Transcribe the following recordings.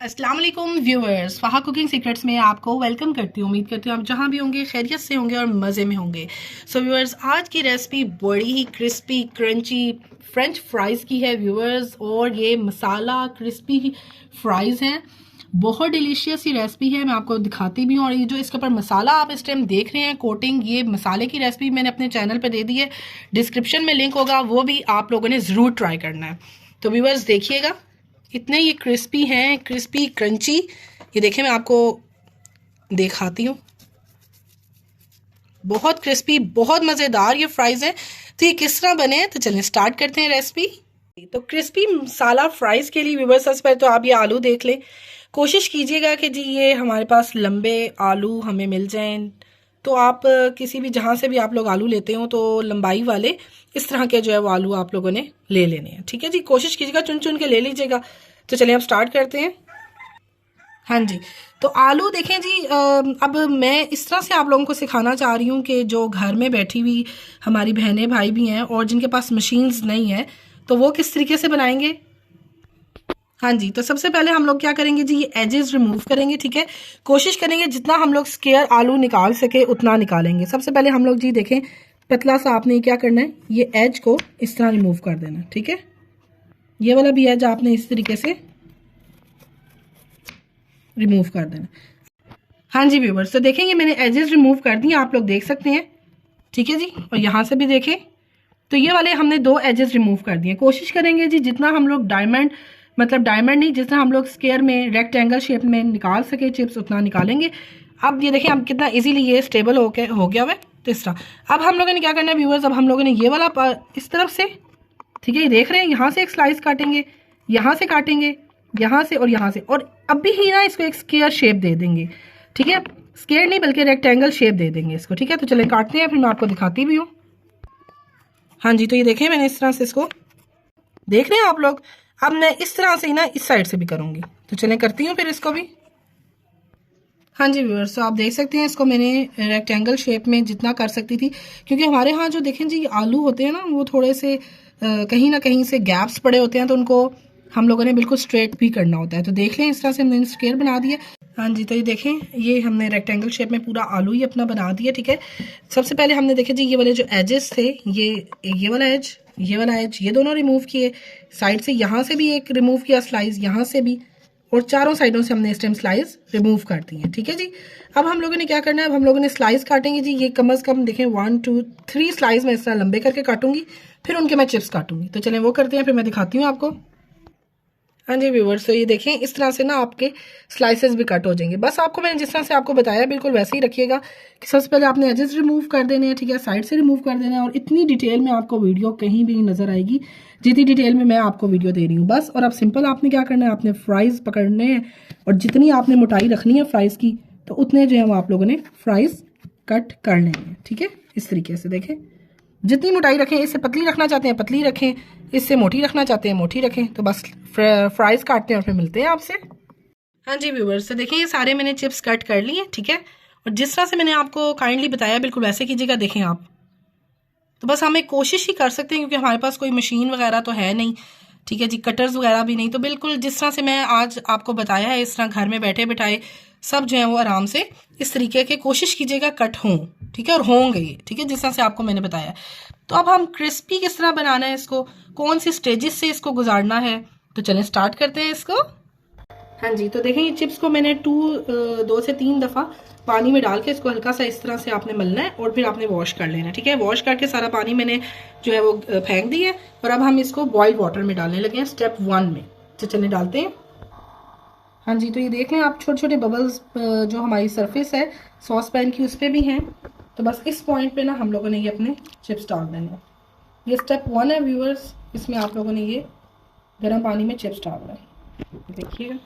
अस्सलाम वालेकुम viewers, फ़ाहा cooking secrets में आपको वेलकम करती हूँ। उम्मीद करती हूँ आप जहाँ भी होंगे खैरियत से होंगे और मज़े में होंगे। सो व्यूअर्स, आज की रेसिपी बड़ी ही क्रिस्पी क्रंची फ्रेंच फ्राइज़ की है व्यूअर्स, और ये मसाला क्रिस्पी फ्राइज़ हैं। बहुत डिलीशियस ही रेसिपी है, मैं आपको दिखाती भी हूँ। और ये जो इसके ऊपर मसाला आप इस टाइम देख रहे हैं कोटिंग, ये मसाले की रेसिपी मैंने अपने चैनल पर दे दी है, डिस्क्रिप्शन में लिंक होगा, वो भी आप लोगों ने ज़रूर ट्राई करना है। तो व्यूअर्स देखिएगा, इतने ये क्रिस्पी हैं, क्रिस्पी क्रंची। ये देखें, मैं आपको दिखाती हूँ, बहुत क्रिस्पी, बहुत मज़ेदार ये फ्राइज़ हैं। तो ये किस तरह बने हैं, तो चलें स्टार्ट करते हैं रेसिपी। तो क्रिस्पी मसाला फ्राइज़ के लिए व्यूअर्स, सबसे पहले तो आप ये आलू देख लें। कोशिश कीजिएगा कि जी ये हमारे पास लंबे आलू हमें मिल जाएं। तो आप किसी भी, जहाँ से भी आप लोग आलू लेते हो, तो लंबाई वाले इस तरह के जो है वो आलू आप लोगों ने ले लेने हैं। ठीक है जी, कोशिश कीजिएगा चुन चुन के ले लीजिएगा। तो चलिए अब स्टार्ट करते हैं। हाँ जी, तो आलू देखें जी, अब मैं इस तरह से आप लोगों को सिखाना चाह रही हूँ कि जो घर में बैठी हुई हमारी बहनें भाई भी हैं और जिनके पास मशीन्स नहीं है, तो वो किस तरीके से बनाएंगे। हाँ जी, तो सबसे पहले हम लोग क्या करेंगे जी, ये एजेस रिमूव करेंगे। ठीक है, कोशिश करेंगे जितना हम लोग स्क्वायर आलू निकाल सके उतना निकालेंगे। सबसे पहले हम लोग जी देखें, पतला सा आपने क्या करना है, ये एज को इस तरह रिमूव कर देना। ठीक है, ये वाला भी एज आपने इस तरीके से रिमूव कर देना। हाँ जी व्यूवर्स, तो देखेंगे मैंने एजेस रिमूव कर दिए, आप लोग देख सकते हैं। ठीक है जी, और यहाँ से भी देखें तो ये वाले हमने दो एजेस रिमूव कर दिए। कोशिश करेंगे जी जितना हम लोग डायमंड, मतलब डायमंड नहीं, जितना हम लोग स्क्वायर में रेक्टेंगल शेप में निकाल सके चिप्स उतना निकालेंगे। अब ये देखें, अब कितना इजीली ये स्टेबल हो गया हुआ है। तो इस तरह अब हम लोगों ने क्या करना है व्यूवर्स, अब हम लोगों ने ये वाला इस तरफ से, ठीक है, ये देख रहे हैं, यहाँ से एक स्लाइस काटेंगे, यहाँ से काटेंगे, यहाँ से और यहाँ से, और अब भी ही ना इसको एक स्क्वायर शेप दे देंगे। ठीक है, स्क्वायर नहीं बल्कि रेक्टेंगल शेप दे देंगे इसको। ठीक है, तो चले काटते हैं, फिर मैं आपको दिखाती भी हूँ। हाँ जी, तो ये देखें मैंने इस तरह से इसको, देख रहे हैं आप लोग। अब मैं इस तरह से ही ना इस साइड से भी करूँगी। तो चलें करती हूँ फिर इसको भी। हाँ जी व्यूअर्स, तो आप देख सकते हैं इसको मैंने रेक्टेंगल शेप में जितना कर सकती थी, क्योंकि हमारे यहाँ जो देखें जी आलू होते हैं ना, वो थोड़े से कहीं ना कहीं से गैप्स पड़े होते हैं, तो उनको हम लोगों ने बिल्कुल स्ट्रेट भी करना होता है। तो देख लें, इस तरह से हमने स्क्वायर बना दिया। हाँ जी, तो ये देखें, ये हमने रेक्टेंगल शेप में पूरा आलू ही अपना बना दिया। ठीक है, सबसे पहले हमने देखे जी ये वाले जो एजेस थे, ये वाला एज, ये वाला एज, ये दोनों रिमूव किए। साइड से यहाँ से भी एक रिमूव किया स्लाइस, यहाँ से भी, और चारों साइडों से हमने इस टाइम स्लाइस रिमूव कर दी है। ठीक है जी, अब हम लोगों ने क्या करना है, अब हम लोगों ने स्लाइस काटेंगे जी। ये कम से कम देखें 1 2 3 स्लाइस मैं इस तरह लंबे करके काटूंगी, फिर उनके मैं चिप्स काटूंगी। तो चलें वो करते हैं, फिर मैं दिखाती हूँ आपको। हाँ जी व्यूवर्स, तो ये देखें इस तरह से ना आपके स्लाइसेस भी कट हो जाएंगे। बस आपको मैंने जिस तरह से आपको बताया बिल्कुल वैसे ही रखिएगा कि सबसे पहले आपने एजेस रिमूव कर देने हैं। ठीक है, साइड से रिमूव कर देना है, और इतनी डिटेल में आपको वीडियो कहीं भी नहीं नजर आएगी जितनी डिटेल में मैं आपको वीडियो दे रही हूँ। बस, और अब सिंपल आपने क्या करना है, आपने फ्राइज पकड़ने हैं, और जितनी आपने मोटाई रखनी है फ्राइज की, तो उतने जो है वो आप लोगों ने फ्राइज कट करने हैं। ठीक है, इस तरीके से देखें, जितनी मोटाई रखें, इससे पतली रखना चाहते हैं पतली रखें, इससे मोटी रखना चाहते हैं मोटी रखें। तो बस फ्राइज काटते हैं और फिर मिलते हैं आपसे। हाँ जी व्यूवर्स, तो देखिए ये सारे मैंने चिप्स कट कर लिए। ठीक है, और जिस तरह से मैंने आपको काइंडली बताया बिल्कुल वैसे कीजिएगा। देखें आप, तो बस हमें कोशिश ही कर सकते हैं, क्योंकि हमारे पास कोई मशीन वगैरह तो है नहीं। ठीक है जी, कटर्स वगैरह भी नहीं, तो बिल्कुल जिस तरह से मैं आज आपको बताया है, इस तरह घर में बैठे बैठाए सब जो है वो आराम से इस तरीके के कोशिश कीजिएगा कट हों। ठीक है, और होंगे ये। ठीक है, जिस तरह से आपको मैंने बताया। तो अब हम क्रिस्पी किस तरह बनाना है इसको, कौन सी स्टेजेस से इसको गुजारना है, तो चलें स्टार्ट करते हैं इसको। हाँ जी, तो देखें ये चिप्स को मैंने 2 से 3 दफ़ा पानी में डाल के इसको हल्का सा इस तरह से आपने मलना है, और फिर आपने वॉश कर लेना है। ठीक है, वॉश करके सारा पानी मैंने जो है वो फेंक दिया है, और अब हम इसको बॉइल्ड वाटर में डालने लगे हैं स्टेप 1 में। तो चलिए डालते हैं। हाँ जी, तो ये देख लें आप, छोटे छोटे बबल्स जो हमारी सरफेस है सॉस पैन की उस पर भी हैं। तो बस इस पॉइंट पे ना हम लोगों ने ये अपने चिप्स डाल देने हैं। ये स्टेप 1 है व्यूअर्स, इसमें आप लोगों ने ये गर्म पानी में चिप्स डालना है। देखिएगा,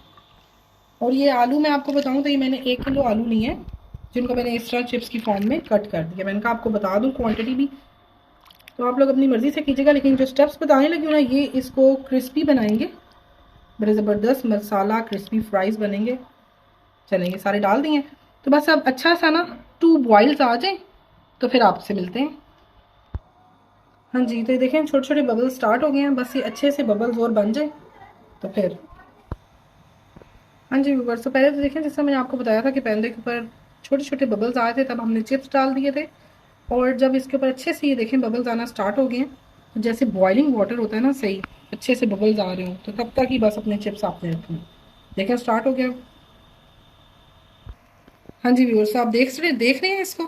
और ये आलू मैं आपको बताऊं तो ये मैंने 1 किलो आलू लिए हैं, जिनको मैंने इस तरह चिप्स की फॉर्म में कट कर दिया। मैंने कहा आपको बता दूं क्वांटिटी भी, तो आप लोग अपनी मर्जी से कीजिएगा, लेकिन जो स्टेप्स बताने लगी हूँ ना, ये इसको क्रिस्पी बनाएंगे, बड़े ज़बरदस्त मसाला क्रिस्पी फ्राइज बनेंगे। चलेंगे, सारे डाल दिए, तो बस अब अच्छा सा ना 2 बॉइल्स आ जाए तो फिर आपसे मिलते हैं। हाँ जी, तो ये देखें छोटे छोटे बबल्स स्टार्ट हो गए हैं, बस ये अच्छे से बबल्स और बन जाए तो फिर। हाँ हाँ जी व्यूअर्स, तो पहले तो देखें जैसा मैंने आपको बताया था कि पैन के ऊपर छोटे छोटे बबल्स आए थे, तब हमने चिप्स डाल दिए थे। और जब इसके ऊपर अच्छे से ये देखें बबल्स आना स्टार्ट हो गए हैं, तो जैसे बॉइलिंग वाटर होता है ना, सही अच्छे से बबल्स आ रहे हो, तो तब तक ही बस अपने चिप्स आपने रखने। देखें स्टार्ट हो गया। हाँ जी व्यूअर्स, आप देख रहे हैं इसको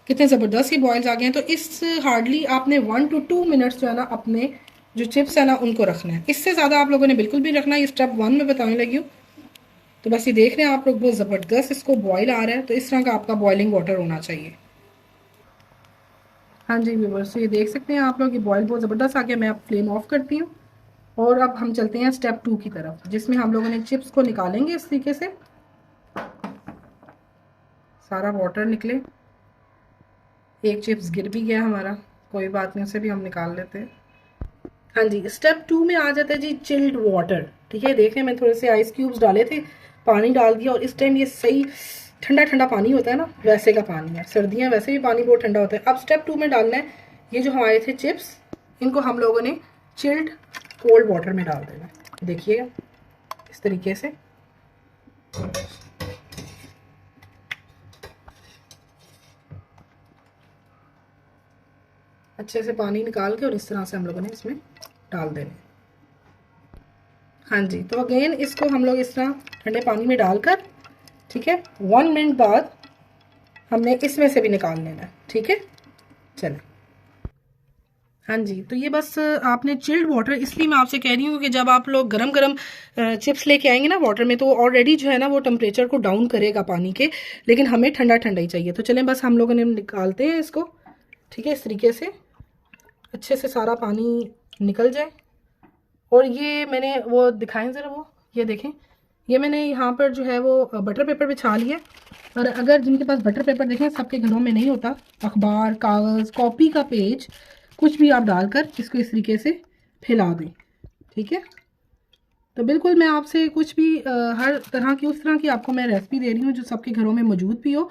कितने ज़बरदस्त ये बॉयल्स आ गए हैं। तो इस हार्डली आपने 1 to 2 मिनट्स जो है ना अपने जो चिप्स है ना उनको रखना है। इससे ज़्यादा आप लोगों ने बिल्कुल भी रखना है। ये स्टेप 1 में बताने लगी हूँ। तो बस ये देख रहे हैं आप लोग, बहुत ज़बरदस्त इसको बॉयल आ रहा है, तो इस तरह का आपका बॉइलिंग वाटर होना चाहिए। हाँ जी व्यूअर्स, तो ये देख सकते हैं आप लोग, ये बॉयल बहुत ज़बरदस्त आ गया। मैं अब फ्लेम ऑफ करती हूँ और अब हम चलते हैं स्टेप 2 की तरफ, जिसमें हम लोगों ने चिप्स को निकालेंगे इस तरीके से, सारा वाटर निकले। एक चिप्स गिर भी गया हमारा, कोई बात नहीं, उसे भी हम निकाल लेते हैं। हाँ जी, स्टेप 2 में आ जाता है जी चिल्ड वाटर। ठीक है, देखें मैं थोड़े से आइस क्यूब्स डाले थे, पानी डाल दिया, और इस टाइम ये सही ठंडा ठंडा पानी होता है ना, वैसे का पानी है। सर्दियाँ वैसे भी पानी बहुत ठंडा होता है। अब स्टेप 2 में डालना है ये जो हमारे थे चिप्स, इनको हम लोगों ने चिल्ड कोल्ड वाटर में डाल देना। देखिएगा इस तरीके से। अच्छे से पानी निकाल के और इस तरह से हम लोगों ने इसमें डाल देने। हाँ जी, तो अगेन इसको हम लोग इस तरह ठंडे पानी में डालकर, ठीक है, 1 मिनट बाद हमने इसमें से भी निकाल लेना है। ठीक है, चलें। हाँ जी, तो ये बस आपने चिल्ड वाटर, इसलिए मैं आपसे कह रही हूँ कि जब आप लोग गरम गरम चिप्स लेके आएंगे ना वाटर में, तो ऑलरेडी जो है ना वो टेम्परेचर को डाउन करेगा पानी के, लेकिन हमें ठंडा ठंडा ही चाहिए। तो चलें बस हम लोगों ने निकालते हैं इसको। ठीक है, इस तरीके से अच्छे से सारा पानी निकल जाए। और ये मैंने वो दिखाएं ज़रा, वो ये देखें, ये मैंने यहाँ पर जो है वो बटर पेपर बिछा लिया। और अगर जिनके पास बटर पेपर, देखें सबके घरों में नहीं होता, अखबार, कागज़, कॉपी का पेज, कुछ भी आप डालकर इसको इस तरीके से फैला दें। ठीक है, तो बिल्कुल मैं आपसे कुछ भी हर तरह की, उस तरह की आपको मैं रेसिपी दे रही हूँ जो सबके घरों में मौजूद भी हो,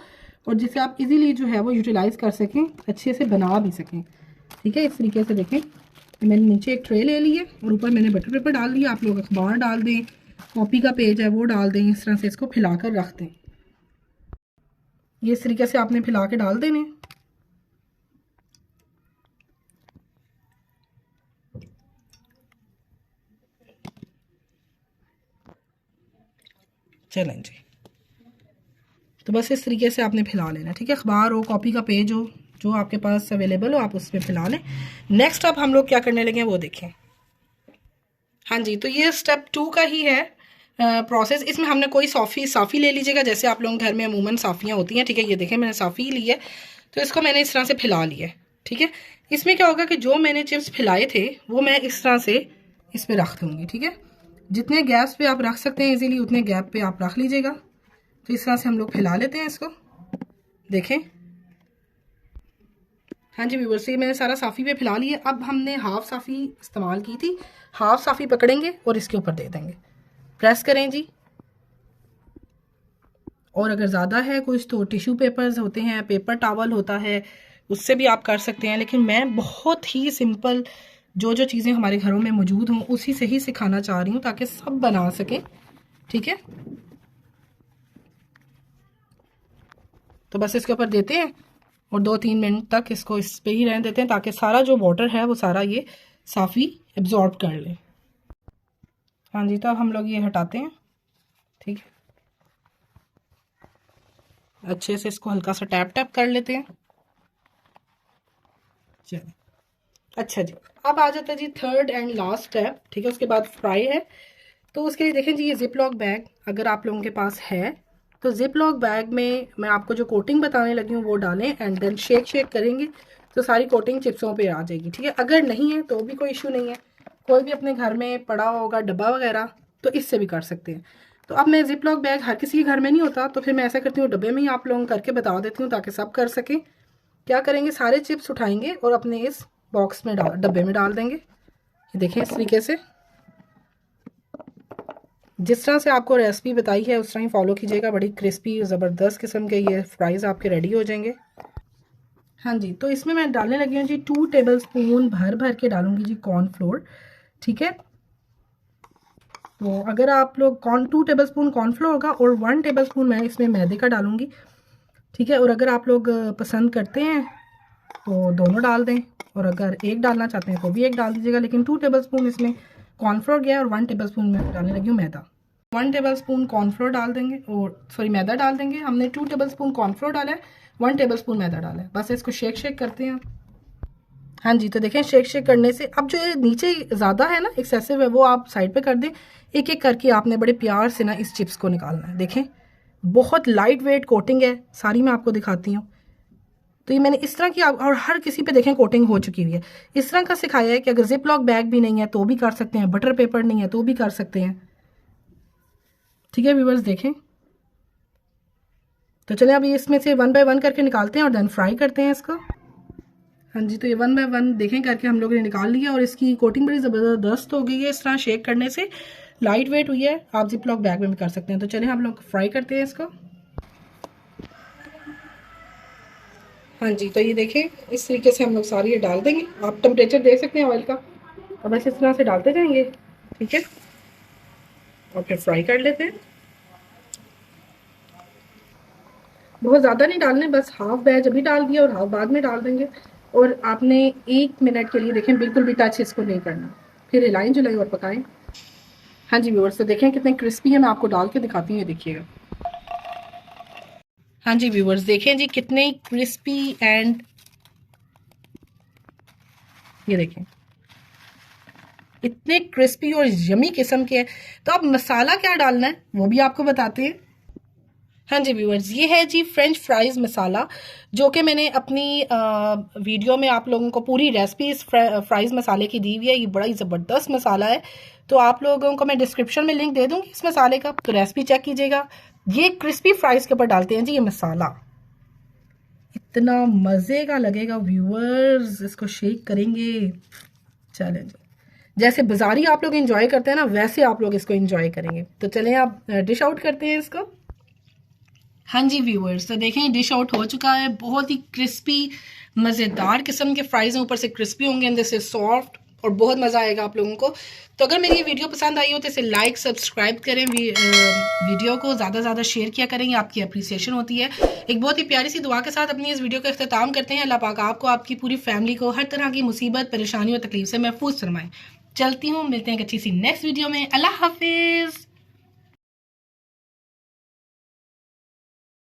और जिसे आप इजीली जो है वो यूटिलाइज़ कर सकें, अच्छे से बना भी सकें। ठीक है, इस तरीके से देखें, मैंने नीचे एक ट्रे ले ली है और ऊपर मैंने बटर पेपर डाल दिया। आप लोग अखबार डाल दें, कॉपी का पेज है वो डाल दें, इस तरह से इसको फैला कर रख दें। ये इस तरीके से आपने फैला के डाल देने। चलें जी, तो बस इस तरीके से आपने फैला लेना। ठीक है, अखबार हो, कॉपी का पेज हो, जो आपके पास अवेलेबल हो आप उस पर फैला लें। नेक्स्ट अब हम लोग क्या करने लगे हैं वो देखें। हाँ जी, तो ये स्टेप 2 का ही है प्रोसेस। इसमें हमने कोई साफ़ी ले लीजिएगा, जैसे आप लोगों के घर में अमूमन साफ़ियाँ होती हैं। ठीक है, ये देखें मैंने साफ़ी ली है, तो इसको मैंने इस तरह से फैला लिया है। ठीक है, इसमें क्या होगा कि जो मैंने चिप्स फैलाए थे वो मैं इस तरह से इस पर रख दूँगी। ठीक है, जितने गैस पे आप रख सकते हैं इजीली, उतने गैप पे आप रख लीजिएगा। तो इस तरह से हम लोग फैला लेते हैं इसको, देखें। हाँ जी व्यूअर्स, ये मैंने सारा साफ़ी पे फैला लिया। अब हमने हाफ साफ़ी इस्तेमाल की थी, हाफ साफ़ी पकड़ेंगे और इसके ऊपर दे देंगे, प्रेस करें जी। और अगर ज़्यादा है कुछ तो टिश्यू पेपर्स होते हैं, पेपर टॉवल होता है, उससे भी आप कर सकते हैं। लेकिन मैं बहुत ही सिंपल जो जो चीज़ें हमारे घरों में मौजूद हों उसी से ही सिखाना चाह रही हूँ, ताकि सब बना सकें। ठीक है, तो बस इसके ऊपर देते हैं और 2-3 मिनट तक इसको इस पर ही रहने देते हैं, ताकि सारा जो वाटर है वो सारा ये साफ़ी एब्जॉर्ब कर ले। हाँ जी, तो अब हम लोग ये हटाते हैं। ठीक है, अच्छे से इसको हल्का सा टैप टैप कर लेते हैं। चलिए, अच्छा जी, अब आ जाता है जी थर्ड एंड लास्ट स्टेप। ठीक है, उसके बाद फ्राई है। तो उसके लिए देखें जी, ये जिप लॉक बैग अगर आप लोगों के पास है, तो जिप लॉक बैग में मैं आपको जो कोटिंग बताने लगी हूँ वो डालें, एंड देन शेक करेंगे तो सारी कोटिंग चिप्सों पे आ जाएगी। ठीक है, अगर नहीं है तो भी कोई इशू नहीं है, कोई भी अपने घर में पड़ा होगा डब्बा वगैरह, तो इससे भी कर सकते हैं। तो अब मैं जिप लॉक बैग हर किसी के घर में नहीं होता, तो फिर मैं ऐसा करती हूँ डब्बे में ही आप लोगों करके बता देती हूँ, ताकि सब कर सकें। क्या करेंगे, सारे चिप्स उठाएंगे और अपने इस बॉक्स में डब्बे में डाल देंगे। ये देखें इस तरीके से, जिस तरह से आपको रेसिपी बताई है उस तरह ही फॉलो कीजिएगा। बड़ी क्रिस्पी ज़बरदस्त किस्म के ये फ्राइज़ आपके रेडी हो जाएंगे। हाँ जी, तो इसमें मैं डालने लगी हूँ जी 2 टेबल स्पून भर भर के डालूंगी जी कॉर्नफ्लोर। ठीक है, तो अगर आप लोग 2 टेबलस्पून कॉर्नफ्लोर होगा और 1 टेबलस्पून मैं इसमें मैदे का डालूँगी, ठीक है। और अगर आप लोग पसंद करते हैं तो दोनों डाल दें, और अगर एक डालना चाहते हैं तो भी एक डाल दीजिएगा। लेकिन 2 टेबलस्पून इसमें कॉर्नफ्लोर गया और 1 टेबलस्पून मैं डालने लगी हूँ मैदा। 1 टेबलस्पून कॉर्नफ्लोर डाल देंगे, और सॉरी मैदा डाल देंगे। हमने 2 टेबलस्पून कॉर्नफ्लोर डाला है, 1 टेबलस्पून मैदा डाला है। बस इसको शेक शेक करते हैं। हाँ जी, तो देखें शेक शेक करने से अब जो ये नीचे ज़्यादा है ना, एक्सेसिव है, वो आप साइड पे कर दें। एक एक करके आपने बड़े प्यार से ना इस चिप्स को निकालना है। देखें बहुत लाइट वेट कोटिंग है, सारी मैं आपको दिखाती हूँ। तो ये मैंने इस तरह की, और हर किसी पे देखें कोटिंग हो चुकी हुई है। इस तरह का सिखाया है कि अगर जिप लॉक बैग भी नहीं है तो भी कर सकते हैं, बटर पेपर नहीं है तो भी कर सकते हैं, ठीक है व्यूअर्स। देखें तो चलें अभी इसमें से 1 बाय 1 करके निकालते हैं और देन फ्राई करते हैं इसको। हाँ जी, तो ये 1 बाय 1 देखें करके हम लोगों ने निकाल लिया, और इसकी कोटिंग बड़ी ज़बरदस्त हो गई है। इस तरह शेक करने से लाइट वेट हुई है। आप जिप लॉक बैग में भी कर सकते हैं। तो चलें हम लोग फ्राई करते हैं इसको। हाँ जी, तो ये देखें इस तरीके से हम लोग सारी ये डाल देंगे। आप टेम्परेचर देख सकते हैं ऑयल का, और बस इस तरह से डालते जाएंगे, ठीक है। और फिर फ्राई कर लेते हैं। बहुत ज़्यादा नहीं डालने, बस हाफ बैच अभी डाल दिया और हाफ बाद में डाल देंगे। और आपने 1 मिनट के लिए देखें बिल्कुल भी टच इसको नहीं करना, फिर हिलाएं जुलाएं और पकाएं। हाँ जी व्यूअर्स, तो देखें कितने क्रिस्पी है। मैं आपको डाल के दिखाती हूँ, ये देखिएगा। हाँ जी व्यूअर्स, देखें जी कितने क्रिस्पी एंड ये देखें इतने क्रिस्पी और यमी किस्म के हैं। तो अब मसाला क्या डालना है वो भी आपको बताते हैं। हाँ जी व्यूअर्स, ये है जी फ्रेंच फ्राइज़ मसाला, जो कि मैंने अपनी वीडियो में आप लोगों को पूरी रेसिपी इस फ्राइज़ मसाले की दी हुई है। ये बड़ा ही ज़बरदस्त मसाला है। तो आप लोगों को मैं डिस्क्रिप्शन में लिंक दे दूँगी इस मसाले का, तो रेसिपी चेक कीजिएगा। ये क्रिस्पी फ्राइज़ के ऊपर डालते हैं जी ये मसाला, इतना मज़े का लगेगा व्यूअर्स। इसको शेक करेंगे, चलें जी। जैसे बाजारी आप लोग इंजॉय करते हैं ना, वैसे आप लोग इसको इंजॉय करेंगे। तो चलें आप डिश आउट करते हैं इसको। हाँ जी व्यूअर्स, तो देखें डिश आउट हो चुका है। बहुत ही क्रिस्पी मज़ेदार किस्म के फ्राइज़ हैं, ऊपर से क्रिस्पी होंगे, अंदर से सॉफ्ट, और बहुत मज़ा आएगा आप लोगों को। तो अगर मेरी ये वीडियो पसंद आई हो तो इसे लाइक सब्सक्राइब करें, वीडियो को ज़्यादा से ज़्यादा शेयर किया करें, आपकी अप्रिसिएशन होती है। एक बहुत ही प्यारी सी दुआ के साथ अपनी इस वीडियो का अख्ताम करते हैं। अल्लाह पाक आपको, आपकी पूरी फैमिली को हर तरह की मुसीबत, परेशानी और तकलीफ से महफूज फरमाएं। चलती हूँ, मिलते हैं एक अच्छी सी नेक्स्ट वीडियो में। अल्लाह हाफिज़।